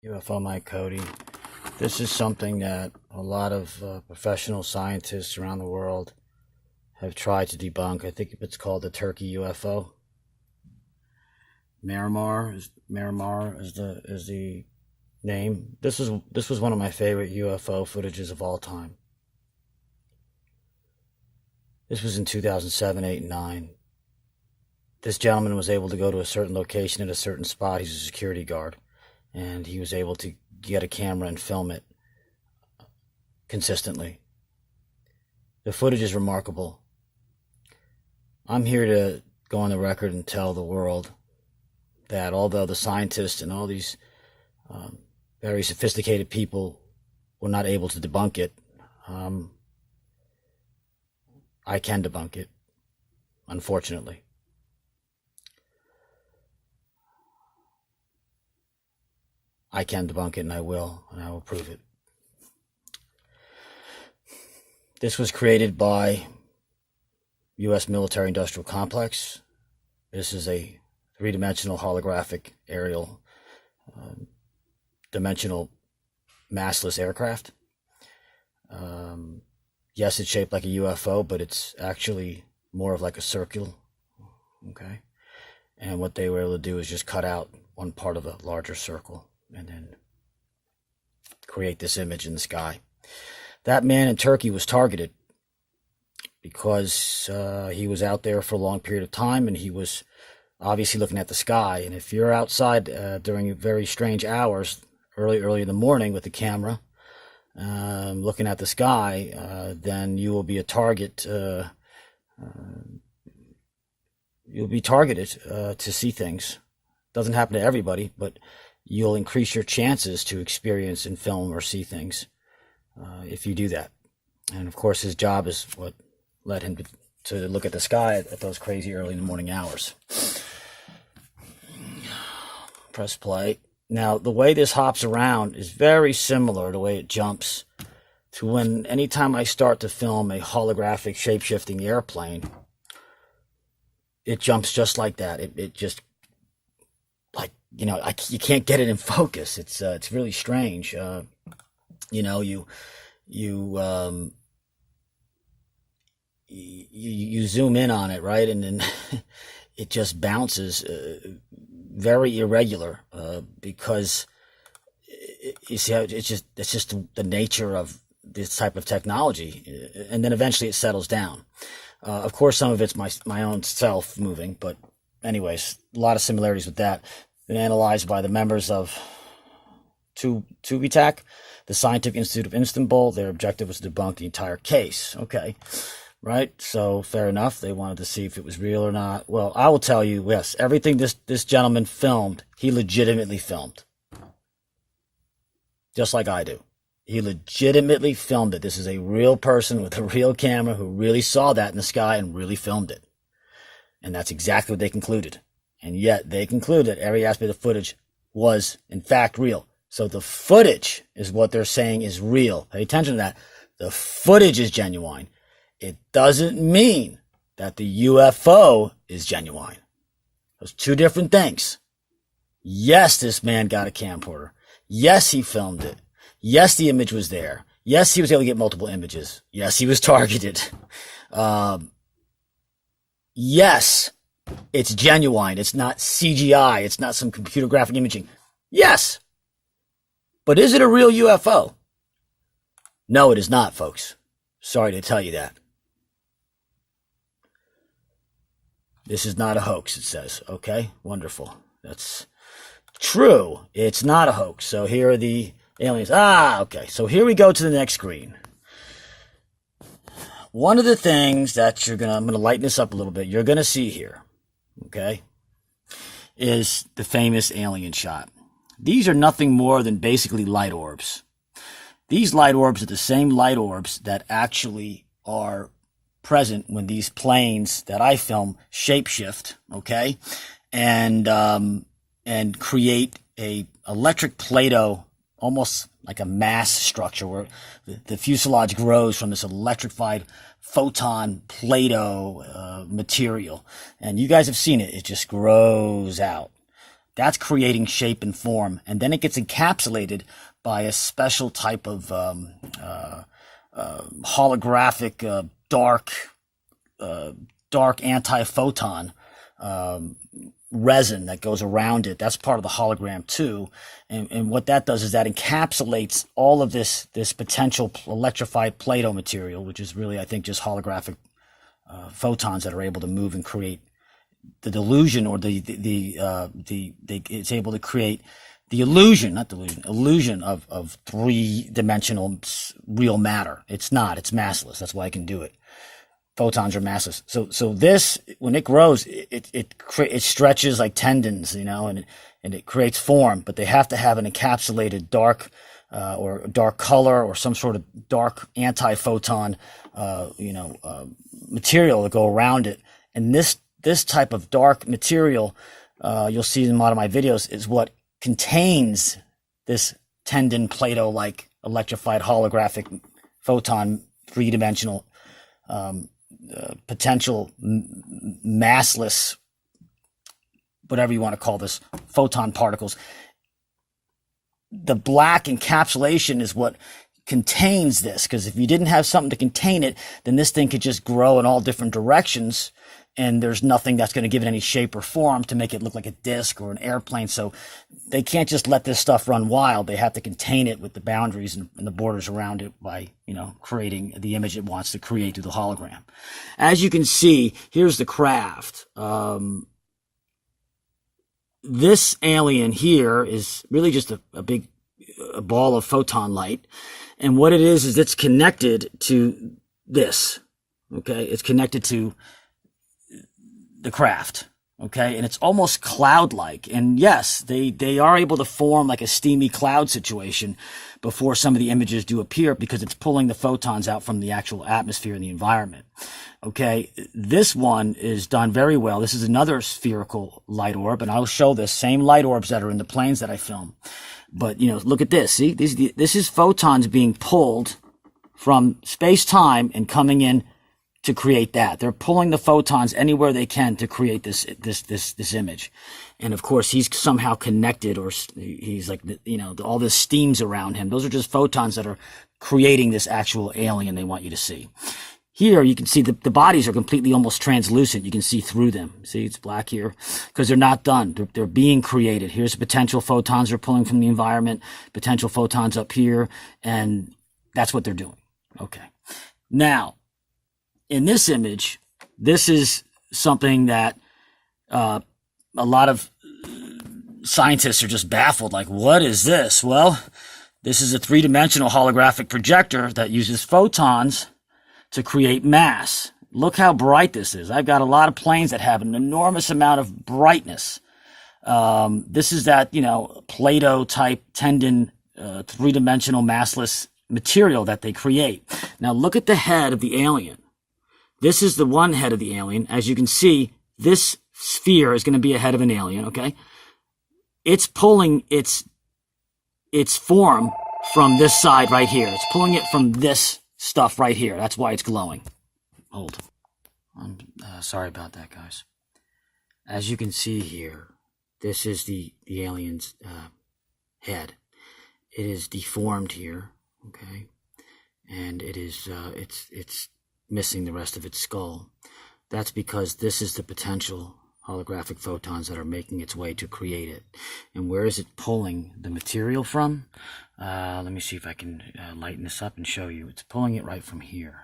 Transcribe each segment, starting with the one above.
UFO Mike Cody. This is something that a lot of professional scientists around the world have tried to debunk. I think it's called the Turkey UFO. Marmara is the name. This was one of my favorite UFO footages of all time. This was in 2007, 8, and 9. This gentleman was able to go to a certain location at a certain spot. He's a security guard. And he was able to get a camera and film it consistently. The footage is remarkable. I'm here to go on the record and tell the world that although the scientists and all these very sophisticated people were not able to debunk it, I can debunk it, unfortunately. I can debunk it, and I will prove it. This was created by U.S. military industrial complex. This is a three-dimensional holographic aerial dimensional massless aircraft. Yes, it's shaped like a UFO, but it's actually more of like a circle. Okay? And what they were able to do is just cut out one part of a larger circle and then create this image in the sky. That man in Turkey was targeted because he was out there for a long period of time, and he was obviously looking at the sky. And if you're outside during very strange hours, early in the morning with the camera, looking at the sky, then you will be a target. You'll be targeted to see things. Doesn't happen to everybody, but you'll increase your chances to experience and film or see things if you do that. And of course, his job is what led him to look at the sky at those crazy early in the morning hours. Press play. Now, the way this hops around is very similar to the way it jumps to anytime I start to film a holographic shape-shifting airplane, it jumps just like that. It just, like, you can't get it in focus. It's really strange. You zoom in on it, right? And then it just bounces very irregular because you see how it's just the nature of this type of technology. And then eventually it settles down. Of course, some of it's my own self moving, but anyways, a lot of similarities with that. Been analyzed by the members of TÜBİTAK, the Scientific Institute of Istanbul. Their objective was to debunk the entire case. Okay, right? So fair enough. They wanted to see if it was real or not. Well, I will tell you, yes, everything this gentleman filmed, he legitimately filmed. Just like I do. He legitimately filmed it. This is a real person with a real camera who really saw that in the sky and really filmed it. And that's exactly what they concluded. And yet they concluded every aspect of the footage was, in fact, real. So the footage is what they're saying is real. Pay attention to that. The footage is genuine. It doesn't mean that the UFO is genuine. Those two different things. Yes, this man got a camcorder. Yes, he filmed it. Yes, the image was there. Yes, he was able to get multiple images. Yes, he was targeted. Yes, it's genuine. It's not CGI. It's not some computer graphic imaging. Yes. But is it a real UFO? No, it is not, folks. Sorry to tell you that. This is not a hoax, it says. Okay, wonderful. That's true. It's not a hoax. So here are the aliens. Okay. So here we go to the next screen. One of the things that I'm going to lighten this up a little bit, you're going to see here, okay, is the famous alien shot. These are nothing more than basically light orbs. These light orbs are the same light orbs that actually are present when these planes that I film shapeshift, okay, and create a electric Play-Doh, almost like a mass structure where the fuselage grows from this electrified photon Play-Doh material. And you guys have seen it. It just grows out. That's creating shape and form. And then it gets encapsulated by a special type of holographic dark anti-photon resin that goes around it. That's part of the hologram too. And what that does is that encapsulates all of this potential electrified Play-Doh material, which is really, I think, just holographic photons that are able to move and create the delusion, or it's able to create the illusion of three-dimensional real matter. It's not. It's massless. That's why I can do it. Photons are massless. So this, when it grows, it stretches like tendons, and it creates form. But they have to have an encapsulated dark or dark color or some sort of dark anti-photon material to go around it. And this type of dark material, you'll see in a lot of my videos, is what contains this tendon Play-Doh like electrified holographic photon, three-dimensional potential massless, whatever you want to call this, photon particles. The black encapsulation is what contains this, because if you didn't have something to contain it, then this thing could just grow in all different directions, and there's nothing that's going to give it any shape or form to make it look like a disc or an airplane. So they can't just let this stuff run wild. They have to contain it with the boundaries and the borders around it by, creating the image it wants to create through the hologram. As you can see, here's the craft. This alien here is really just a big ball of photon light. And what it is it's connected to this. Okay. It's connected to the craft. Okay. And it's almost cloud-like. And yes, they are able to form like a steamy cloud situation before some of the images do appear, because it's pulling the photons out from the actual atmosphere and the environment. Okay. This one is done very well. This is another spherical light orb, and I'll show this same light orbs that are in the planes that I film. But, look at this. See, this is photons being pulled from space-time and coming in to create that. They're pulling the photons anywhere they can to create this image. And of course, he's somehow connected, or he's like, all this steams around him. Those are just photons that are creating this actual alien they want you to see. Here, you can see the bodies are completely almost translucent. You can see through them. See, it's black here because they're not done. They're being created. Here's the potential photons they're pulling from the environment, potential photons up here, and that's what they're doing. Okay. Now, in this image, this is something that a lot of scientists are just baffled. Like, what is this? Well, this is a three-dimensional holographic projector that uses photons to create mass. Look how bright this is. I've got a lot of planes that have an enormous amount of brightness. This is that, Play-Doh type tendon, three-dimensional massless material that they create. Now look at the head of the alien. This is the one head of the alien. As you can see, this sphere is going to be a head of an alien, okay? It's pulling its form from this side right here. It's pulling it from this stuff right here. That's why it's glowing. Hold. I'm sorry about that, guys. As you can see here, this is the alien's head. It is deformed here, okay, and it is it's missing the rest of its skull. That's because this is the potential holographic photons that are making its way to create it. And where is it pulling the material from? Let me see if I can lighten this up and show you. It's pulling it right from here.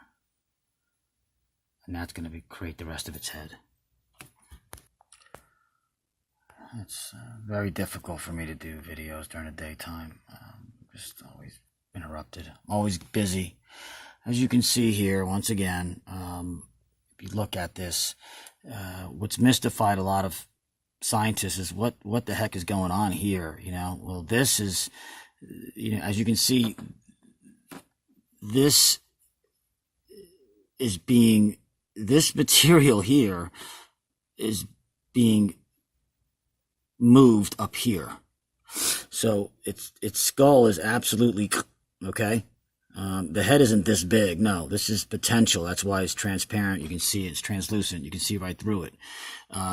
And that's going to create the rest of its head. It's very difficult for me to do videos during the daytime. Just always interrupted. I'm always busy. As you can see here, once again, if you look at this, what's mystified a lot of scientists is what the heck is going on here, Well, this is, as you can see, this material here is being moved up here. So its skull is absolutely, okay? The head isn't this big. No, this is potential. That's why it's transparent. You can see it's translucent. You can see right through it.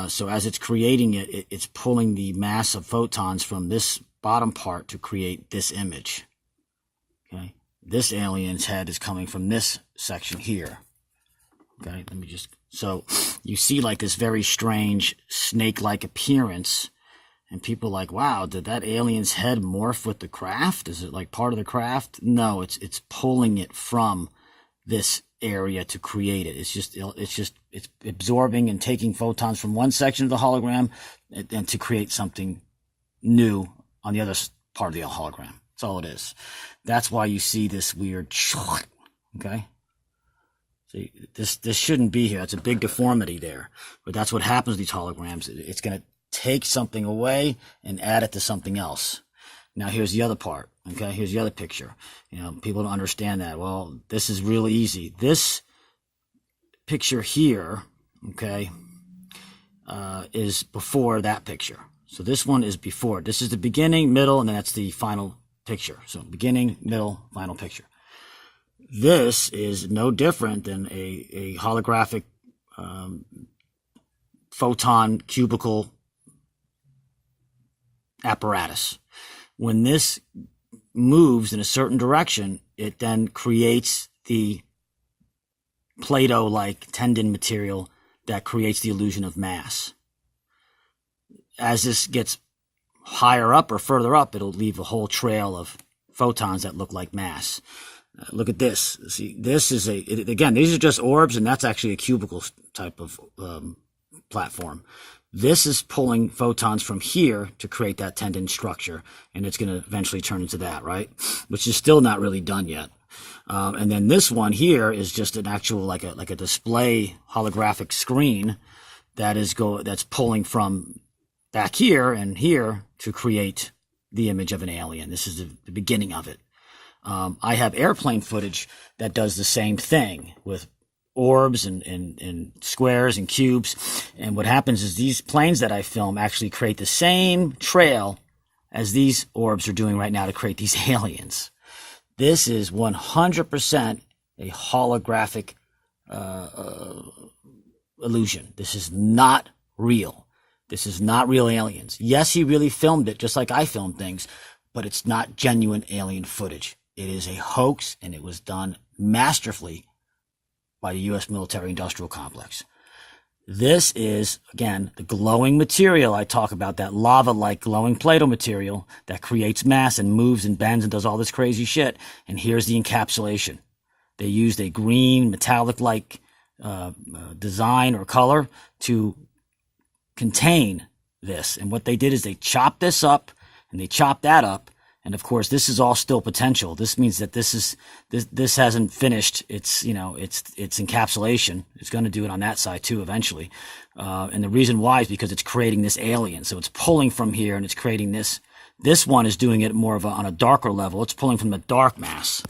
So as it's creating it, it's pulling the mass of photons from this bottom part to create this image. Okay. This alien's head is coming from this section here. Okay. Let me just, so you see like this very strange snake-like appearance. And people are like, wow, did that alien's head morph with the craft? Is it like part of the craft? No, it's pulling it from this area to create it. It's absorbing and taking photons from one section of the hologram and to create something new on the other part of the hologram. That's all it is. That's why you see this weird, okay? See, this shouldn't be here. It's a big deformity there. But that's what happens with these holograms. It's going to take something away and add it to something else. Now here's the other part. Okay, here's the other picture. You know, people don't understand that. Well, this is really easy. This picture here, okay, is before that picture. So this one is before. This is the beginning, middle, and then that's the final picture. So beginning, middle, final picture. This is no different than a holographic photon cubicle apparatus. When this moves in a certain direction, it then creates the Play-Doh like tendon material that creates the illusion of mass. As this gets higher up or further up, it'll leave a whole trail of photons that look like mass. Look at this. See, this is again, these are just orbs, and that's actually a cubicle type of platform. This is pulling photons from here to create that tendon structure, and it's going to eventually turn into that, right? Which is still not really done yet. And then this one here is just an actual like a display holographic screen that's pulling from back here and here to create the image of an alien. This is the beginning of it. I have airplane footage that does the same thing with orbs and squares and cubes. And what happens is these planes that I film actually create the same trail as these orbs are doing right now to create these aliens. This is 100% a holographic illusion. This is not real. This is not real aliens. Yes, he really filmed it just like I filmed things, but it's not genuine alien footage. It is a hoax, and it was done masterfully by the U.S. military-industrial complex. This is, again, the glowing material I talk about, that lava-like glowing Play-Doh material that creates mass and moves and bends and does all this crazy shit. And here's the encapsulation. They used a green metallic-like design or color to contain this. And what they did is they chopped this up and they chopped that up. And of course, this is all still potential. This means that this hasn't finished its encapsulation. It's going to do it on that side too eventually. And the reason why is because it's creating this alien. So it's pulling from here and it's creating this. This one is doing it more of on a darker level. It's pulling from the dark mass.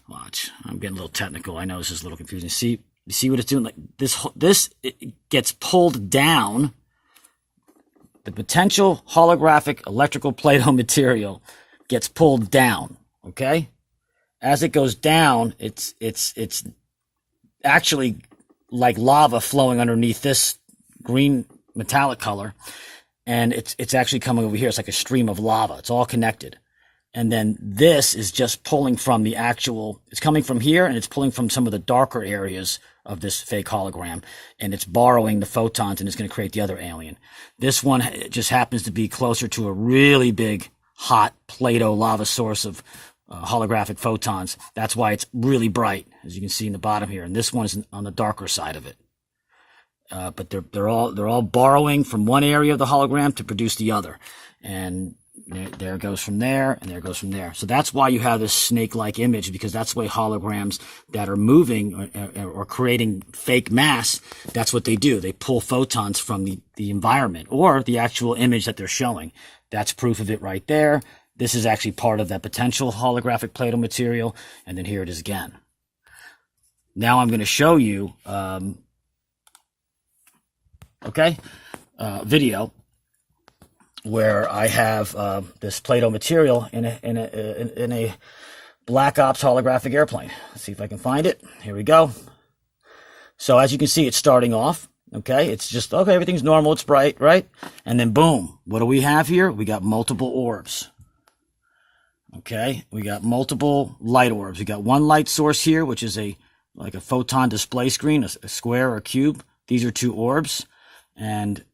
Watch, I'm getting a little technical. I know this is a little confusing. See, you see what it's doing? Like this it gets pulled down. The potential holographic electrical Play-Doh material gets pulled down, okay? As it goes down, it's actually like lava flowing underneath this green metallic color, and it's actually coming over here. It's like a stream of lava. It's all connected. And then this is just pulling from the actual, it's coming from here, and it's pulling from some of the darker areas of this fake hologram, and it's borrowing the photons, and it's going to create the other alien. This one just happens to be closer to a really big hot Play-Doh lava source of holographic photons. That's why it's really bright, as you can see in the bottom here. And this one is on the darker side of it. But they're all borrowing from one area of the hologram to produce the other. And there it goes from there, and there it goes from there. So that's why you have this snake-like image, because that's the way holograms that are moving or creating fake mass, that's what they do. They pull photons from the environment or the actual image that they're showing. That's proof of it right there. This is actually part of that potential holographic Play-Doh material. And then here it is again. Now I'm going to show you, video where I have this Play-Doh material in a Black Ops holographic airplane. Let's see if I can find it. Here we go. So as you can see, it's starting off. Okay, it's just, okay, everything's normal, it's bright, right? And then boom, what do we have here? We got multiple orbs. Okay, we got multiple light orbs. We got one light source here, which is like a photon display screen, a square or a cube. These are 2 orbs, and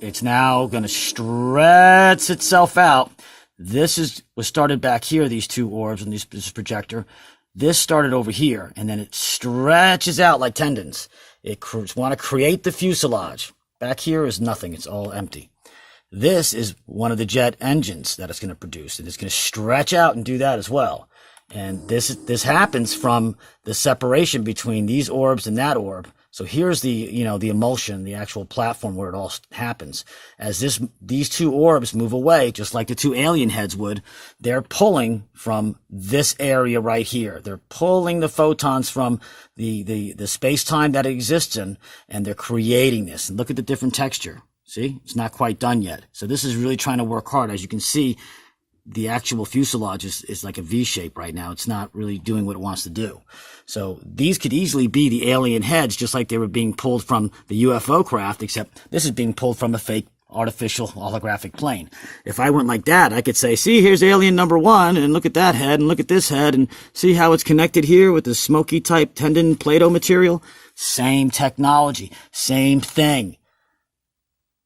it's now going to stretch itself out. This was started back here, these 2 orbs and this projector. This started over here, and then it stretches out like tendons. It want to create the fuselage. Back here is nothing. It's all empty. This is one of the jet engines that it's going to produce, and it's going to stretch out and do that as well. And this happens from the separation between these orbs and that orb. So here's the emulsion, the actual platform where it all happens. As these 2 orbs move away, just like the 2 alien heads would, they're pulling from this area right here. They're pulling the photons from the space-time that it exists in, and they're creating this. And look at the different texture. See, it's not quite done yet. So this is really trying to work hard. As you can see, the actual fuselage is like a V shape right now. It's not really doing what it wants to do. So these could easily be the alien heads, just like they were being pulled from the UFO craft, except this is being pulled from a fake artificial holographic plane. If I went like that, I could say, see, here's alien number 1, and look at that head, and look at this head, and see how it's connected here with the smoky type tendon Play-Doh material? Same technology, same thing.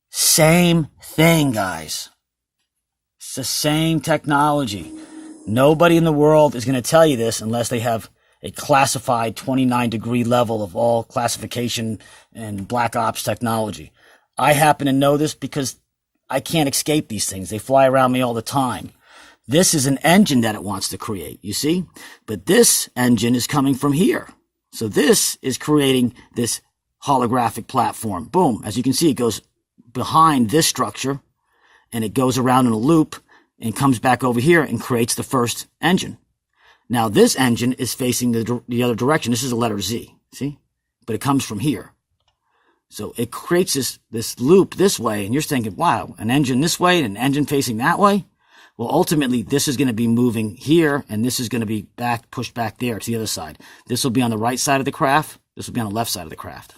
Same thing, guys. It's the same technology. Nobody in the world is going to tell you this unless they have a classified 29-degree level of all classification and black ops technology. I happen to know this because I can't escape these things. They fly around me all the time. This is an engine that it wants to create, you see? But this engine is coming from here. So this is creating this holographic platform. Boom. As you can see, it goes behind this structure, and it goes around in a loop and comes back over here and creates the first engine. Now this engine is facing the other direction. This is a letter Z, see? But it comes from here. So it creates this loop this way, and you're thinking, wow, an engine this way and an engine facing that way? Well, ultimately, this is going to be moving here, and this is going to be pushed back there to the other side. This will be on the right side of the craft. This will be on the left side of the craft.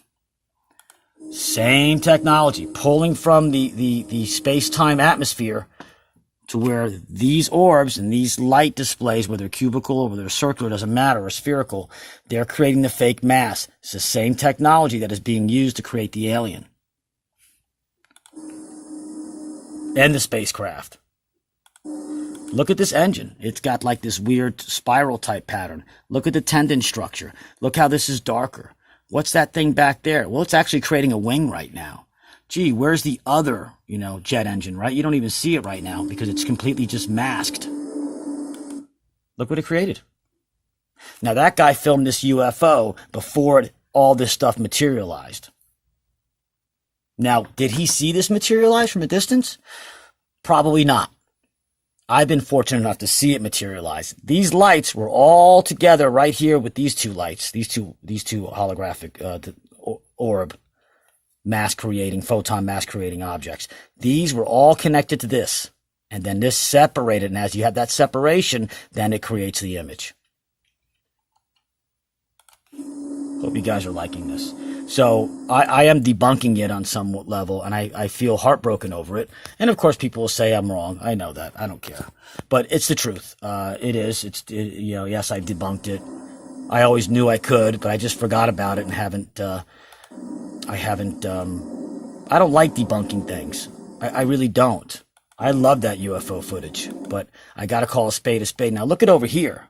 Same technology, pulling from the space-time atmosphere to where these orbs and these light displays, whether cubical or whether circular, doesn't matter, or spherical, they're creating the fake mass. It's the same technology that is being used to create the alien and the spacecraft. Look at this engine. It's got like this weird spiral type pattern. Look at the tendon structure. Look how this is darker. What's that thing back there? Well, it's actually creating a wing right now. Gee, where's the other, jet engine, right? You don't even see it right now because it's completely just masked. Look what it created. Now, that guy filmed this UFO before all this stuff materialized. Now, did he see this materialize from a distance? Probably not. I've been fortunate enough to see it materialize. These lights were all together right here with these 2 lights, these two holographic orb photon mass creating objects. These were all connected to this, and then this separated, and as you have that separation, then it creates the image. Hope you guys are liking this. So I am debunking it on some level, and I feel heartbroken over it. And of course, people will say I'm wrong. I know that. I don't care. But it's the truth. It is. Yes, I debunked it. I always knew I could, but I just forgot about it and haven't. I don't like debunking things. I really don't. I love that UFO footage, but I got to call a spade a spade. Now look at over here.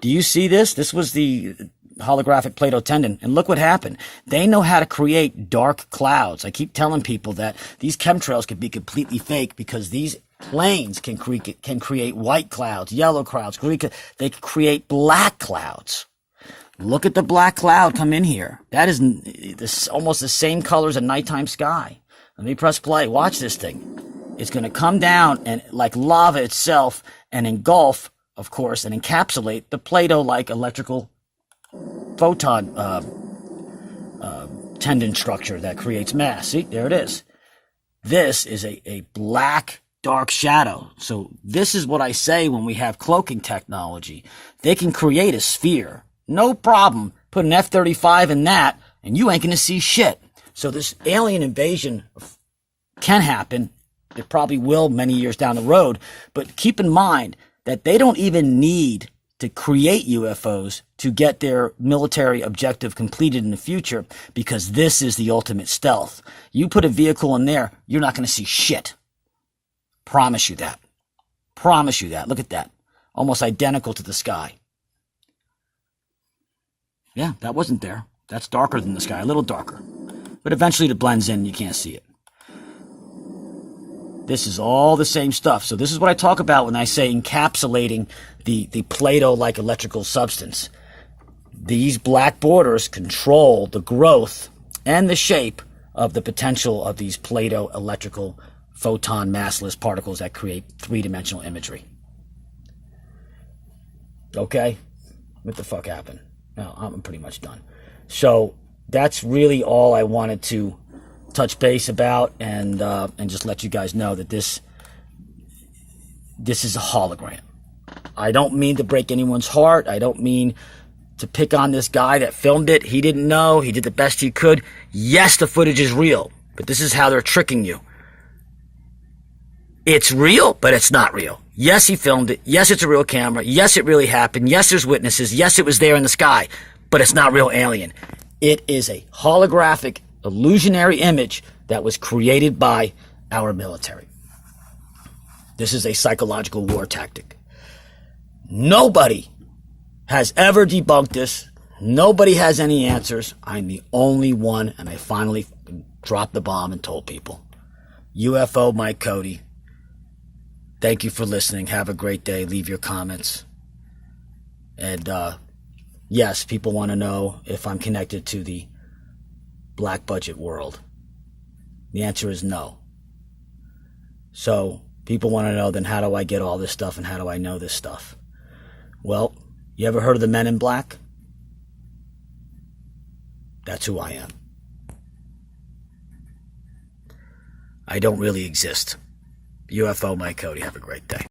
Do you see this? This was the holographic Play-Doh tendon, and look what happened. They know how to create dark clouds. I keep telling people that these chemtrails could be completely fake because these planes can create white clouds, yellow clouds, they can create black clouds. Look at the black cloud come in here. That is almost the same color as a nighttime sky. Let me press play. Watch this thing. It's going to come down and like lava itself and engulf, of course, and encapsulate the Play-Doh-like electrical photon tendon structure that creates mass. See, there it is. This is a black dark shadow. So this is what I say when we have cloaking technology. They can create a sphere. No problem. Put an F-35 in that, and you ain't going to see shit. So this alien invasion can happen. It probably will many years down the road. But keep in mind that they don't even need to create UFOs to get their military objective completed in the future, because this is the ultimate stealth. You put a vehicle in there, you're not going to see shit. Promise you that. Promise you that. Look at that. Almost identical to the sky. Yeah, that wasn't there. That's darker than the sky, a little darker. But eventually it blends in and you can't see it. This is all the same stuff. So this is what I talk about when I say encapsulating the Play-Doh-like electrical substance. These black borders control the growth and the shape of the potential of these Play-Doh electrical photon massless particles that create three-dimensional imagery. Okay? What the fuck happened? No, I'm pretty much done. So that's really all I wanted to touch base about, and just let you guys know that this is a hologram. I don't mean to break anyone's heart. I don't mean to pick on this guy that filmed it. He didn't know. He did the best he could. Yes, the footage is real, but this is how they're tricking you. It's real, but it's not real. Yes, he filmed it. Yes, it's a real camera. Yes, it really happened. Yes, there's witnesses. Yes, it was there in the sky, but it's not real alien. It is a holographic, illusionary image that was created by our military. This is a psychological war tactic. Nobody has ever debunked this. Nobody has any answers. I'm the only one, and I finally dropped the bomb and told people. UFO Mike Cody. Thank you for listening. Have a great day. Leave your comments. And yes, people want to know if I'm connected to the black budget world. The answer is no. So people want to know, then how do I get all this stuff and how do I know this stuff? Well, you ever heard of the Men in Black? That's who I am. I don't really exist. UFO Mike Cody. Have a great day.